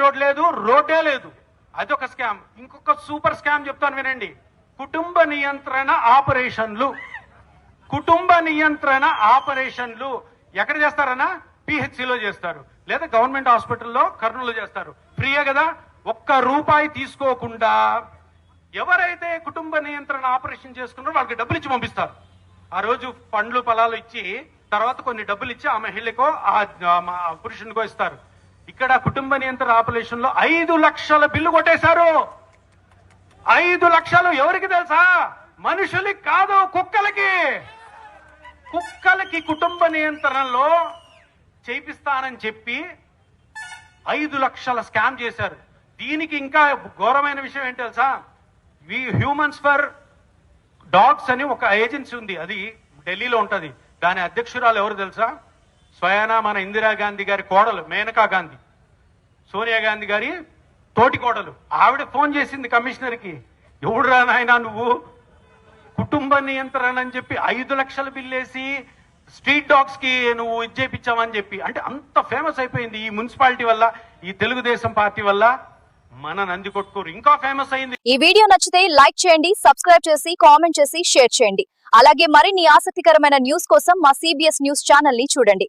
Road లేదు, రోడ్డే లేదు. అదొక స్కామ్. ఇంకొక సూపర్ స్కామ్ చెప్తాను వినండి. కుటుంబ నియంత్రణ ఆపరేషన్లు. కుటుంబ నియంత్రణ ఆపరేషన్లు ఎక్కడ చేస్తారన్నా? పిహెచ్సిలో చేస్తారు, లేదా గవర్నమెంట్ హాస్పిటల్లో కర్నూలు చేస్తారు. ఫ్రీయే కదా, ఒక్క రూపాయి తీసుకోకుండా ఎవరైతే కుటుంబ నియంత్రణ ఆపరేషన్ చేసుకున్నారో వాళ్ళకి డబ్బులు ఇచ్చి పంపిస్తారు. ఆ రోజు పండ్లు పొలాలు ఇచ్చి తర్వాత కొన్ని డబ్బులు ఇచ్చి ఆ మహిళకో ఆ పురుషునికో ఇస్తారు. ఇక్కడ కుటుంబ నియంత్రణ ఆపరేషన్ లో 5 లక్షల బిల్లు కొట్టేశారు. 5 లక్షలు ఎవరికి తెలుసా? మనుషులకి కాదు, కుక్కలకి. కుక్కలకి కుటుంబ నియంత్రణలో చేపిస్తానని చెప్పి 5 లక్షల స్కామ్ చేశారు. దీనికి ఇంకా ఘోరమైన విషయం ఏంటి తెలుసా? హ్యూమన్స్ ఫర్ డాగ్స్ అని ఒక ఏజెన్సీ ఉంది, అది ఢిల్లీలో ఉంటది. దాని అధ్యక్షురాలు ఎవరు తెలుసా? స్వయానా మన ఇందిరాగాంధీ గారి కోడలు మేనకా గాంధీ, సోనియా గాంధీ గారి తోటి కోడలు. ఆవిడ ఫోన్ చేసింది కమిషనర్కి, ఎవడురా నాయనా నువ్వు కుటుంబ నియంత్రణ అని చెప్పి 5 లక్షల బిల్లేసి స్ట్రీట్ డాగ్స్ కి నువ్వు ఇచ్చేపించావని చెప్పి. అంటే అంత ఫేమస్ అయిపోయింది ఈ మున్సిపాలిటీ వల్ల, ఈ తెలుగుదేశం పార్టీ వల్ల. మన నందికొట్కూరు ఇంకా ఫేమస్ అయింది. ఈ వీడియో నచ్చితే లైక్ చేయండి, సబ్స్క్రైబ్ చేసి కామెంట్ చేసి షేర్ చేయండి. అలాగే మరిన్ని ఆసక్తికరమైన న్యూస్ కోసం మా CBS న్యూస్ ఛానల్ ని చూడండి.